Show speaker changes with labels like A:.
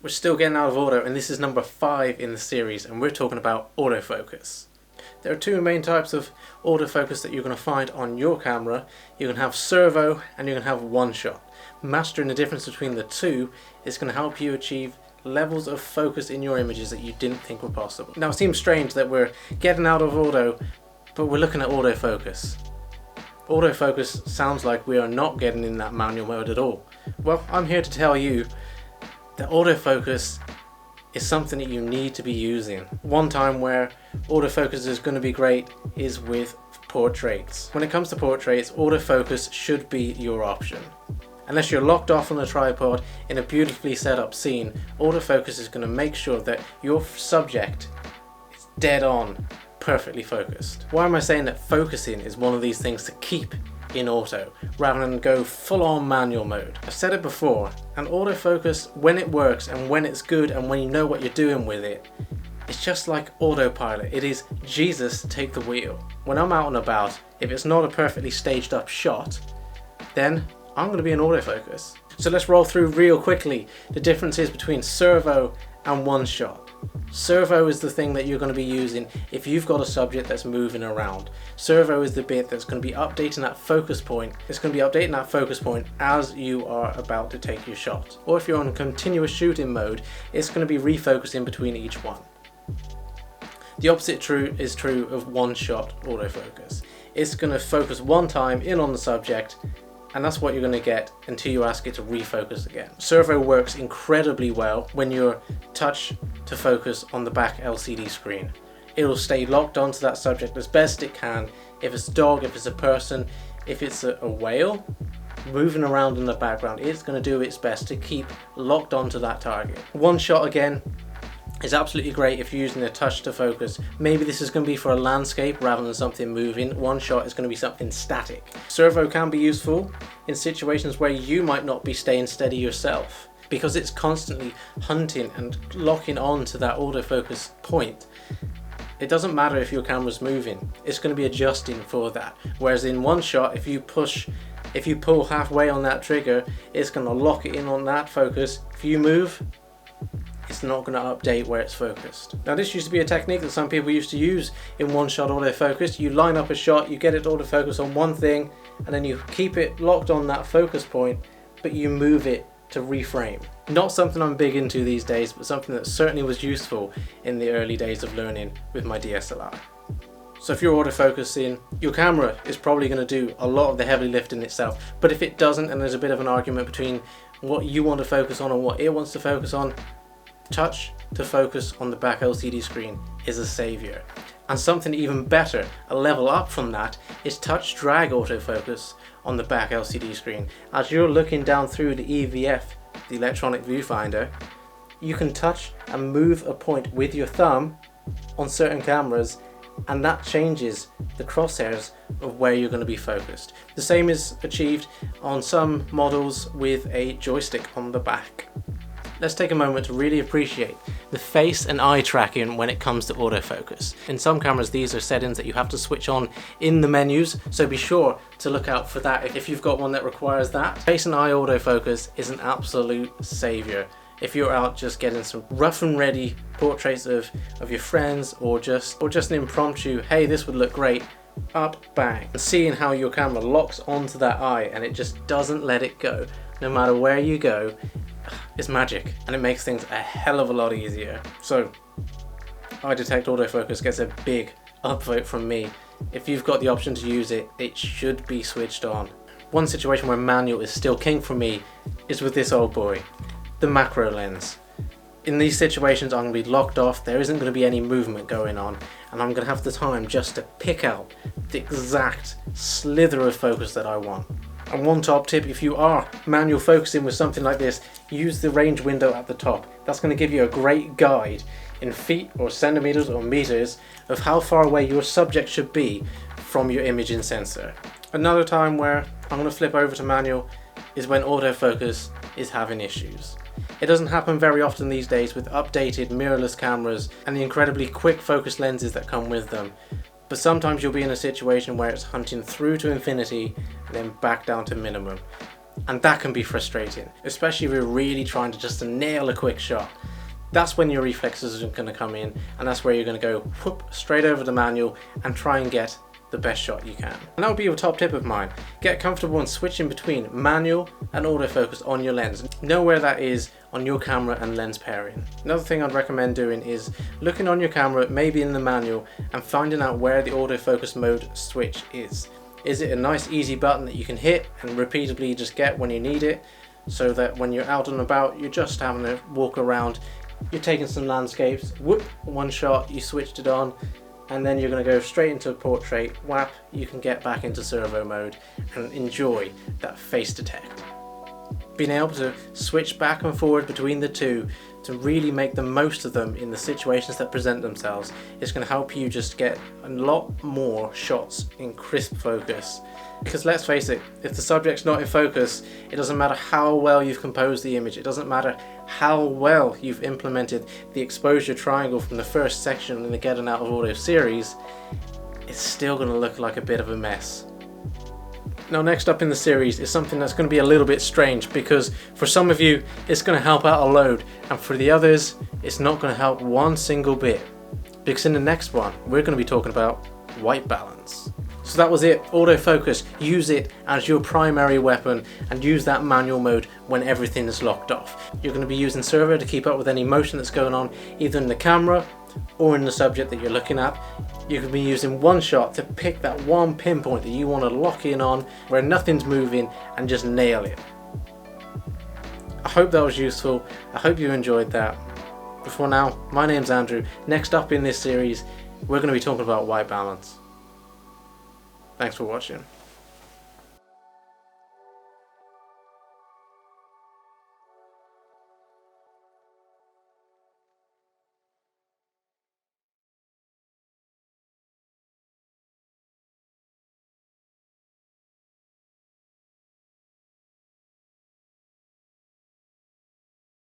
A: We're still getting out of auto, and this is number 5 in the series, and we're talking about autofocus. There are 2 main types of autofocus that you're going to find on your camera. You can have servo and you can have one shot. Mastering the difference between the two is going to help you achieve levels of focus in your images that you didn't think were possible. Now it seems strange that we're getting out of auto, but we're looking at autofocus. Autofocus sounds like we are not getting in that manual mode at all. Well, I'm here to tell you that autofocus is something that you need to be using. One time where autofocus is going to be great is with portraits. When it comes to portraits, autofocus should be your option. Unless you're locked off on a tripod in a beautifully set up scene, autofocus is going to make sure that your subject is dead on, perfectly focused. Why am I saying that focusing is one of these things to keep in auto rather than go full on manual mode? I've said it before, and autofocus, when it works and when it's good and when you know what you're doing with it, it's just like autopilot. It is Jesus take the wheel. When I'm out and about, if it's not a perfectly staged up shot, then I'm going to be in autofocus. So let's roll through real quickly the differences between servo and one shot. Servo is the thing that you're going to be using if you've got a subject that's moving around. Servo is the bit that's going to be updating that focus point. It's going to be updating that focus point as you are about to take your shot. Or if you're on continuous shooting mode, it's going to be refocusing between each one. The opposite is true of one shot autofocus. It's going to focus one time in on the subject, and that's what you're going to get until you ask it to refocus again. Servo works incredibly well when you're touch to focus on the back LCD screen. It'll stay locked onto that subject as best it can. If it's a dog, if it's a person, if it's a whale moving around in the background, it's going to do its best to keep locked onto that target. One shot again is absolutely great if you're using a touch to focus. Maybe this is going to be for a landscape rather than something moving. One shot is going to be something static. Servo can be useful in situations where you might not be staying steady yourself, because it's constantly hunting and locking on to that autofocus point. It doesn't matter if your camera's moving, it's going to be adjusting for that. Whereas in one shot, if you pull halfway on that trigger, it's going to lock it in on that focus. If you move, it's not going to update where it's focused. Now this used to be a technique that some people used to use in one shot autofocus. You line up a shot, you get it autofocus on one thing, and then you keep it locked on that focus point, but you move it to reframe. Not something I'm big into these days, but something that certainly was useful in the early days of learning with my DSLR. So if you're autofocusing, your camera is probably going to do a lot of the heavy lifting itself, but if it doesn't and there's a bit of an argument between what you want to focus on and what it wants to focus on, touch to focus on the back LCD screen is a savior. And something even better, a level up from that, is touch drag autofocus on the back LCD screen. As you're looking down through the EVF, the electronic viewfinder, you can touch and move a point with your thumb on certain cameras, and that changes the crosshairs of where you're going to be focused. The same is achieved on some models with a joystick on the back. Let's take a moment to really appreciate the face and eye tracking when it comes to autofocus. In some cameras, these are settings that you have to switch on in the menus, so be sure to look out for that if you've got one that requires that. Face and eye autofocus is an absolute savior if you're out just getting some rough and ready portraits of your friends, or just an impromptu, hey, this would look great, up, bang. And seeing how your camera locks onto that eye and it just doesn't let it go, no matter where you go, it's magic, and it makes things a hell of a lot easier. So Eye Detect Autofocus gets a big upvote from me. If you've got the option to use it, it should be switched on. One situation where manual is still king for me is with this old boy, the macro lens. In these situations, I'm going to be locked off, there isn't going to be any movement going on, and I'm going to have the time just to pick out the exact slither of focus that I want. And one top tip, if you are manual focusing with something like this, use the range window at the top. That's going to give you a great guide in feet or centimeters or meters of how far away your subject should be from your imaging sensor. Another time where I'm going to flip over to manual is when autofocus is having issues. It doesn't happen very often these days with updated mirrorless cameras and the incredibly quick focus lenses that come with them. But sometimes you'll be in a situation where it's hunting through to infinity and then back down to minimum. And that can be frustrating, especially if you're really trying to just nail a quick shot. That's when your reflexes are going to come in, and that's where you're going to go whoop, straight over the manual and try and get the best shot you can. And that would be a top tip of mine. Get comfortable in switching between manual and autofocus on your lens. Know where that is on your camera and lens pairing. Another thing I'd recommend doing is looking on your camera, maybe in the manual, and finding out where the autofocus mode switch is. Is it a nice easy button that you can hit and repeatedly just get when you need it, so that when you're out and about, you're just having to walk around, you're taking some landscapes, whoop, one shot, you switched it on, and then you're going to go straight into portrait, whap, you can get back into servo mode and enjoy that face detect. Being able to switch back and forward between the two to really make the most of them in the situations that present themselves is going to help you just get a lot more shots in crisp focus. Because let's face it, if the subject's not in focus, it doesn't matter how well you've composed the image, it doesn't matter how well you've implemented the exposure triangle from the first section in the Getting Out of Audio series, it's still going to look like a bit of a mess. Now, next up in the series is something that's going to be a little bit strange, because for some of you it's going to help out a load, and for the others it's not going to help one single bit, because in the next one we're going to be talking about white balance. So that was it, autofocus. Use it as your primary weapon and use that manual mode when everything is locked off. You're going to be using servo to keep up with any motion that's going on either in the camera or in the subject that you're looking at. You can be using one shot to pick that one pinpoint that you want to lock in on where nothing's moving and just nail it. I hope that was useful. I hope you enjoyed that. But for now, my name's Andrew. Next up in this series, we're going to be talking about white balance. Thanks for watching.